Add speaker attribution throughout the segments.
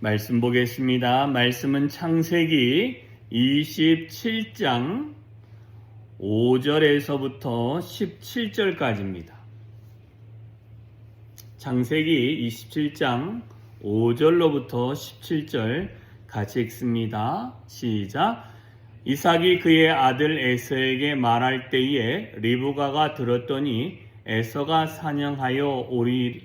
Speaker 1: 말씀 보겠습니다. 말씀은 창세기 27장 5절에서부터 17절까지입니다. 창세기 27장 5절로부터 17절 같이 읽습니다. 시작. 이삭이 그의 아들 에서에게 말할 때에 리브가가 들었더니 에서가 사냥하여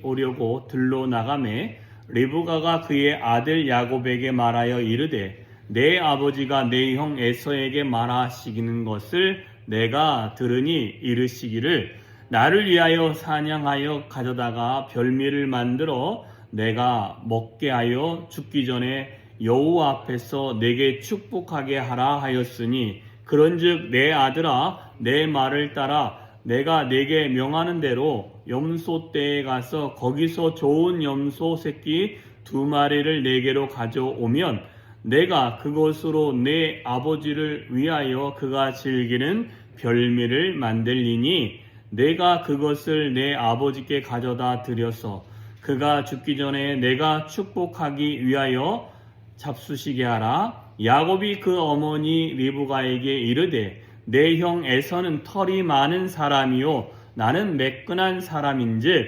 Speaker 1: 오려고 들로 나가매 리브가가 그의 아들 야곱에게 말하여 이르되 내 아버지가 내 형 에서에게 말하시는 것을 내가 들으니 이르시기를 나를 위하여 사냥하여 가져다가 별미를 만들어 내가 먹게 하여 죽기 전에 여호와 앞에서 내게 축복하게 하라 하였으니 그런즉 내 아들아 내 말을 따라 내가 내게 명하는 대로 염소떼에 가서 거기서 좋은 염소 새끼 2마리를 내게로 가져오면 내가 그것으로 내 아버지를 위하여 그가 즐기는 별미를 만들리니 내가 그것을 내 아버지께 가져다 드려서 그가 죽기 전에 내가 축복하기 위하여 잡수시게 하라. 야곱이 그 어머니 리브가에게 이르되 내 형 에서는 털이 많은 사람이요 나는 매끈한 사람인즉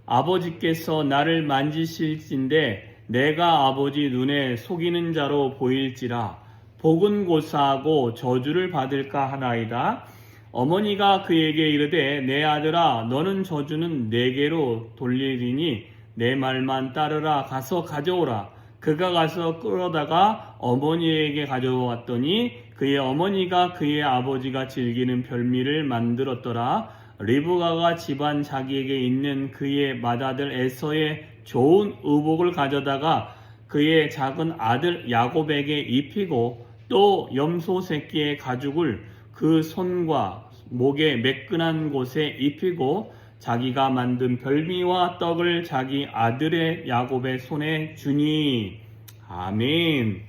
Speaker 1: 아버지께서 나를 만지실진데 내가 아버지 눈에 속이는 자로 보일지라 복은 고사하고 저주를 받을까 하나이다. 어머니가 그에게 이르되 내 아들아 너는 저주는 내게로 돌리리니 내 말만 따르라. 가서 가져오라. 그가 가서 끌어다가 어머니에게 가져왔더니 그의 어머니가 그의 아버지가 즐기는 별미를 만들었더라. 리브가가 집안 자기에게 있는 그의 맏아들 에서의 좋은 의복을 가져다가 그의 작은 아들 야곱에게 입히고 또 염소 새끼의 가죽을 그 손과 목의 매끈한 곳에 입히고 자기가 만든 별미와 떡을 자기 아들의 야곱의 손에 주니. 아멘.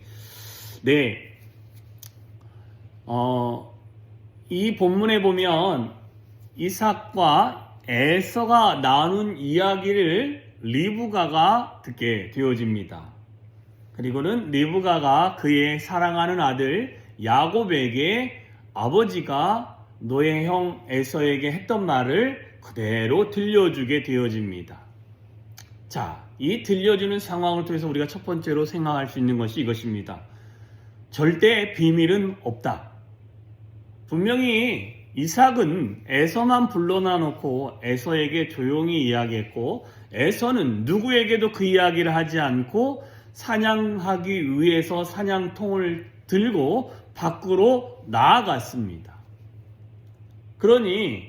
Speaker 1: 네. 이 본문에 보면 이삭과 에서가 나눈 이야기를 리브가가 듣게 되어집니다. 그리고는 리브가가 그의 사랑하는 아들 야곱에게 아버지가 너의 형 에서에게 했던 말을 그대로 들려주게 되어집니다. 자, 이 들려주는 상황을 통해서 우리가 첫 번째로 생각할 수 있는 것이 이것입니다. 절대 비밀은 없다. 분명히 이삭은 에서만 불러놔 놓고 에서에게 조용히 이야기했고 에서는 누구에게도 그 이야기를 하지 않고 사냥하기 위해서 사냥통을 들고 밖으로 나아갔습니다. 그러니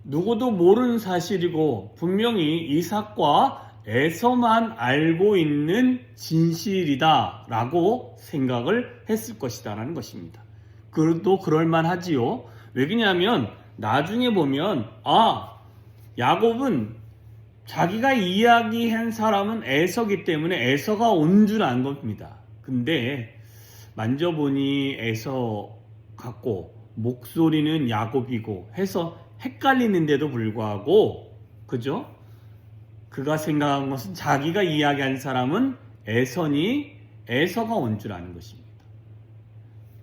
Speaker 1: 누구도 모르는 사실이고 분명히 이삭과 에서만 알고 있는 진실이다라고 생각을 했을 것이다라는 것입니다. 그래도 그럴만하지요. 왜 그러냐면 나중에 보면 야곱은 자기가 이야기한 사람은 에서기 때문에 에서가 온 줄 안 겁니다. 근데 만져보니 에서 같고 목소리는 야곱이고 해서 헷갈리는데도 불구하고 그죠? 그가 생각한 것은 자기가 이야기한 사람은 에서니 에서가 온 줄 아는 것입니다.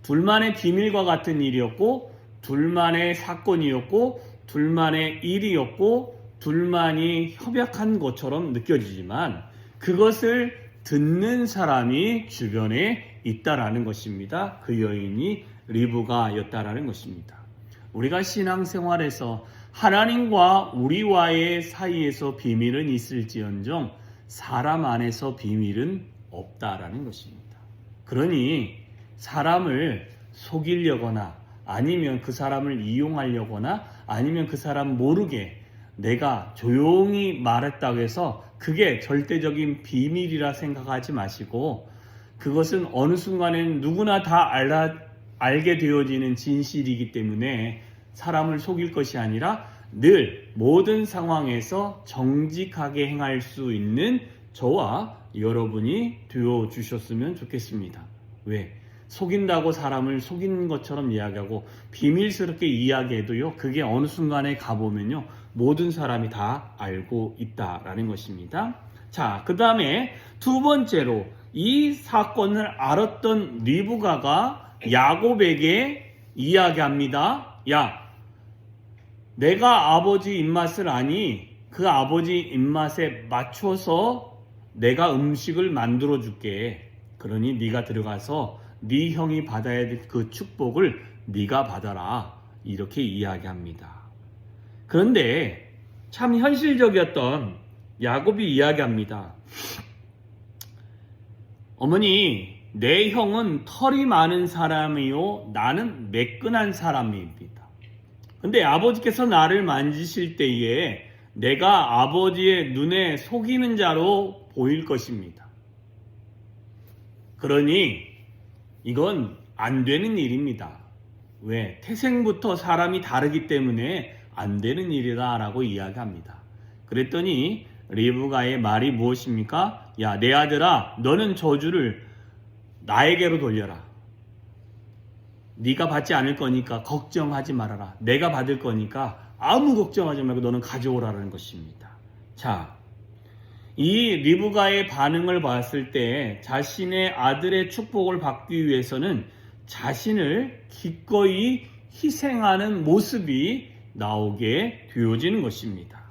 Speaker 1: 둘만의 비밀과 같은 일이었고 둘만의 사건이었고 둘만의 일이었고 둘만이 협약한 것처럼 느껴지지만 그것을 듣는 사람이 주변에 있다라는 것입니다. 그 여인이 리브가였다라는 것입니다. 우리가 신앙생활에서 하나님과 우리와의 사이에서 비밀은 있을지언정 사람 안에서 비밀은 없다라는 것입니다. 그러니 사람을 속이려거나 아니면 그 사람을 이용하려거나 아니면 그 사람 모르게 내가 조용히 말했다고 해서 그게 절대적인 비밀이라 생각하지 마시고 그것은 어느 순간에는 누구나 다 알게 되어지는 진실이기 때문에 사람을 속일 것이 아니라 늘 모든 상황에서 정직하게 행할 수 있는 저와 여러분이 되어주셨으면 좋겠습니다. 왜? 속인다고 사람을 속인 것처럼 이야기하고 비밀스럽게 이야기해도요, 그게 어느 순간에 가보면요, 모든 사람이 다 알고 있다라는 것입니다. 자, 그 다음에 두 번째로 이 사건을 알았던 리브가가 야곱에게 이야기합니다. 야, 내가 아버지 입맛을 아니 그 아버지 입맛에 맞춰서 내가 음식을 만들어 줄게. 그러니 네가 들어가서 네 형이 받아야 될 그 축복을 네가 받아라. 이렇게 이야기합니다. 그런데 참 현실적이었던 야곱이 이야기합니다. 어머니, 내 형은 털이 많은 사람이요 나는 매끈한 사람입니다. 근데 아버지께서 나를 만지실 때에 내가 아버지의 눈에 속이는 자로 보일 것입니다. 그러니 이건 안 되는 일입니다. 왜? 태생부터 사람이 다르기 때문에 안 되는 일이다 라고 이야기합니다. 그랬더니 리브가의 말이 무엇입니까? 야, 내 아들아, 너는 저주를 나에게로 돌려라. 네가 받지 않을 거니까 걱정하지 말아라. 내가 받을 거니까 아무 걱정하지 말고 너는 가져오라는 것입니다. 자, 이 리브가의 반응을 봤을 때 자신의 아들의 축복을 받기 위해서는 자신을 기꺼이 희생하는 모습이 나오게 되어지는 것입니다.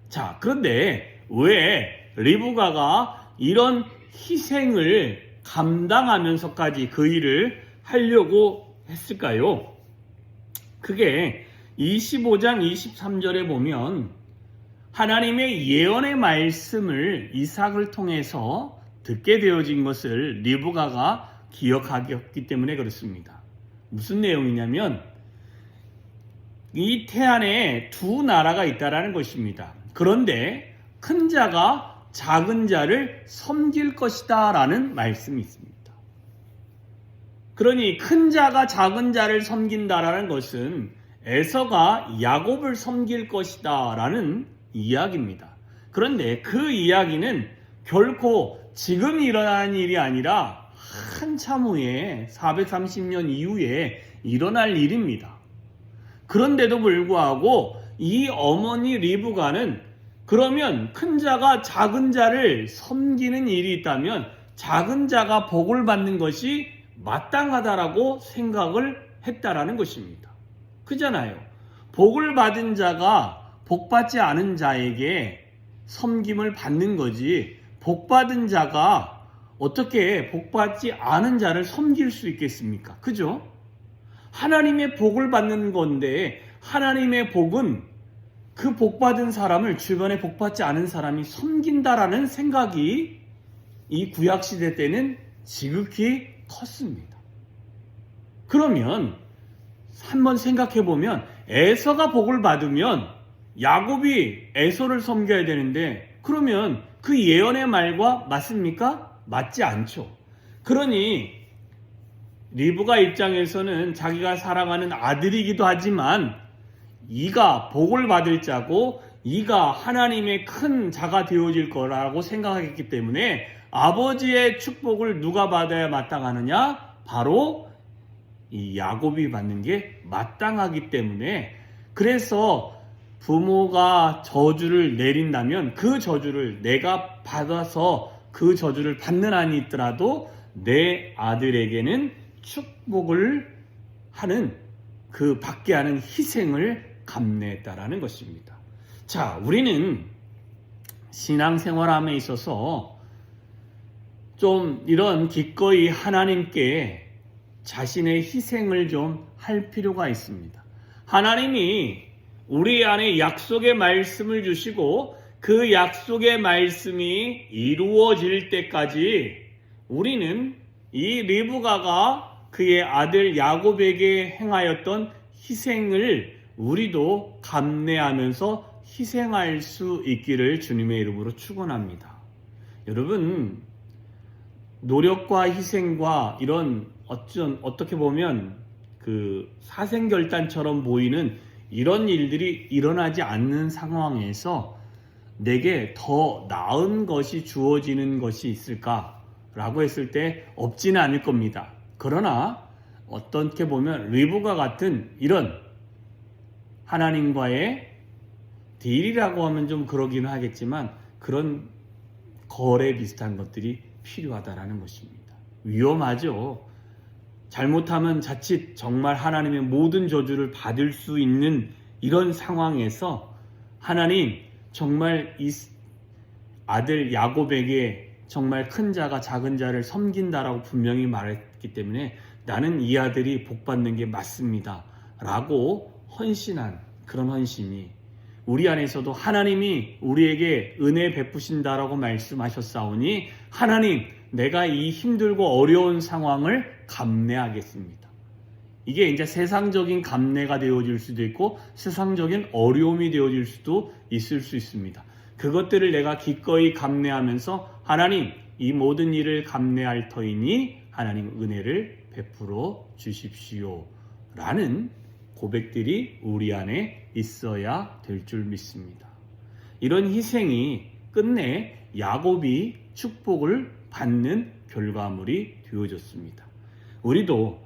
Speaker 1: 자, 그런데 왜 리브가가 이런 희생을 감당하면서까지 그 일을 하려고 했을까요? 그게 25장 23절에 보면 하나님의 예언의 말씀을 이삭을 통해서 듣게 되어진 것을 리브가가 기억하기 때문에 그렇습니다. 무슨 내용이냐면 이 태안에 두 나라가 있다라는 것입니다. 그런데 큰 자가 작은 자를 섬길 것이다 라는 말씀이 있습니다. 그러니 큰 자가 작은 자를 섬긴다라는 것은 에서가 야곱을 섬길 것이다 라는 이야기입니다. 그런데 그 이야기는 결코 지금 일어난 일이 아니라 한참 후에 430년 이후에 일어날 일입니다. 그런데도 불구하고 이 어머니 리브가는 그러면 큰 자가 작은 자를 섬기는 일이 있다면 작은 자가 복을 받는 것이 마땅하다라고 생각을 했다라는 것입니다. 그잖아요. 복을 받은 자가 복받지 않은 자에게 섬김을 받는 거지 복받은 자가 어떻게 복받지 않은 자를 섬길 수 있겠습니까? 그죠? 하나님의 복을 받는 건데 하나님의 복은 그 복받은 사람을 주변에 복받지 않은 사람이 섬긴다라는 생각이 이 구약시대 때는 지극히 컸습니다. 그러면 한번 생각해보면 에서가 복을 받으면 야곱이 에서를 섬겨야 되는데 그러면 그 예언의 말과 맞습니까? 맞지 않죠. 그러니 리브가 입장에서는 자기가 사랑하는 아들이기도 하지만 이가 복을 받을 자고 이가 하나님의 큰 자가 되어질 거라고 생각했기 때문에 아버지의 축복을 누가 받아야 마땅하느냐? 바로 이 야곱이 받는 게 마땅하기 때문에 그래서 부모가 저주를 내린다면 그 저주를 내가 받아서 그 저주를 받는 한이 있더라도 내 아들에게는 축복을 하는 그 받게 하는 희생을 감내했다라는 것입니다. 자, 우리는 신앙생활함에 있어서 좀 이런 기꺼이 하나님께 자신의 희생을 좀 할 필요가 있습니다. 하나님이 우리 안에 약속의 말씀을 주시고 그 약속의 말씀이 이루어질 때까지 우리는 이 리브가가 그의 아들 야곱에게 행하였던 희생을 우리도 감내하면서 희생할 수 있기를 주님의 이름으로 축원합니다. 여러분, 노력과 희생과 이런 어떻게 보면 그 사생결단처럼 보이는 이런 일들이 일어나지 않는 상황에서 내게 더 나은 것이 주어지는 것이 있을까라고 했을 때 없지는 않을 겁니다. 그러나 어떻게 보면 리브가 같은 이런 하나님과의 딜이라고 하면 좀 그러기는 하겠지만 그런 거래 비슷한 것들이 필요하다라는 것입니다. 위험하죠. 잘못하면 자칫 정말 하나님의 모든 저주를 받을 수 있는 이런 상황에서 하나님 정말 이 아들 야곱에게 정말 큰 자가 작은 자를 섬긴다라고 분명히 말했기 때문에 나는 이 아들이 복받는 게 맞습니다 라고 헌신한 그런 헌신이 우리 안에서도 하나님이 우리에게 은혜 베푸신다라고 말씀하셨사오니 하나님 내가 이 힘들고 어려운 상황을 감내하겠습니다. 이게 이제 세상적인 감내가 되어질 수도 있고 세상적인 어려움이 되어질 수도 있을 수 있습니다. 그것들을 내가 기꺼이 감내하면서 하나님 이 모든 일을 감내할 터이니 하나님 은혜를 베풀어 주십시오 라는 고백들이 우리 안에 있어야 될 줄 믿습니다. 이런 희생이 끝내 야곱이 축복을 받는 결과물이 되어졌습니다. 우리도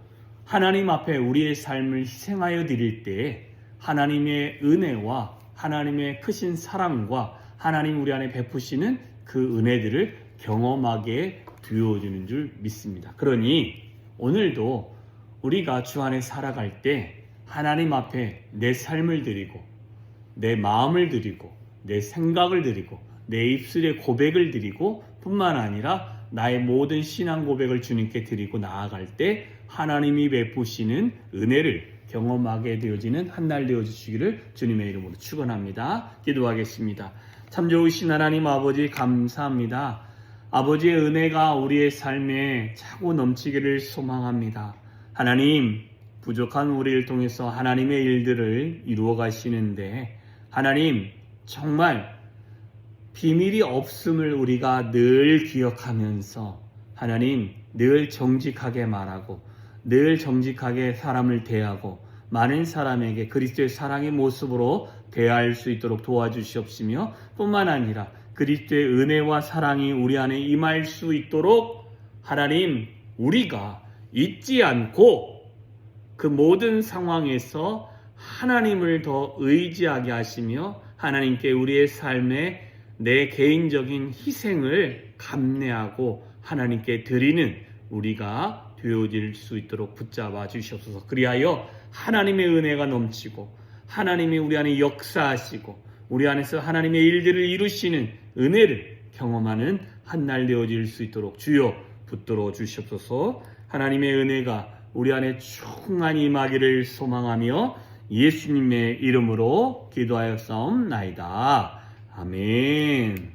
Speaker 1: 하나님 앞에 우리의 삶을 희생하여 드릴 때 하나님의 은혜와 하나님의 크신 사랑과 하나님 우리 안에 베푸시는 그 은혜들을 경험하게 되어주는 줄 믿습니다. 그러니 오늘도 우리가 주 안에 살아갈 때 하나님 앞에 내 삶을 드리고 내 마음을 드리고 내 생각을 드리고 내 입술에 고백을 드리고 뿐만 아니라 나의 모든 신앙 고백을 주님께 드리고 나아갈 때 하나님이 베푸시는 은혜를 경험하게 되어지는 한 날 되어주시기를 주님의 이름으로 축원합니다. 기도하겠습니다. 참 좋으신 하나님 아버지 감사합니다. 아버지의 은혜가 우리의 삶에 차고 넘치기를 소망합니다. 하나님 부족한 우리를 통해서 하나님의 일들을 이루어 가시는데 하나님 정말 비밀이 없음을 우리가 늘 기억하면서 하나님 늘 정직하게 말하고 늘 정직하게 사람을 대하고 많은 사람에게 그리스도의 사랑의 모습으로 대할 수 있도록 도와주시옵시며 뿐만 아니라 그리스도의 은혜와 사랑이 우리 안에 임할 수 있도록 하나님 우리가 잊지 않고 그 모든 상황에서 하나님을 더 의지하게 하시며 하나님께 우리의 삶에 내 개인적인 희생을 감내하고 하나님께 드리는 우리가 되어질 수 있도록 붙잡아 주시옵소서. 그리하여 하나님의 은혜가 넘치고 하나님이 우리 안에 역사하시고 우리 안에서 하나님의 일들을 이루시는 은혜를 경험하는 한 날 되어질 수 있도록 주여 붙들어 주시옵소서. 하나님의 은혜가 우리 안에 충만히 임하기를 소망하며 예수님의 이름으로 기도하였사옵나이다. 아멘.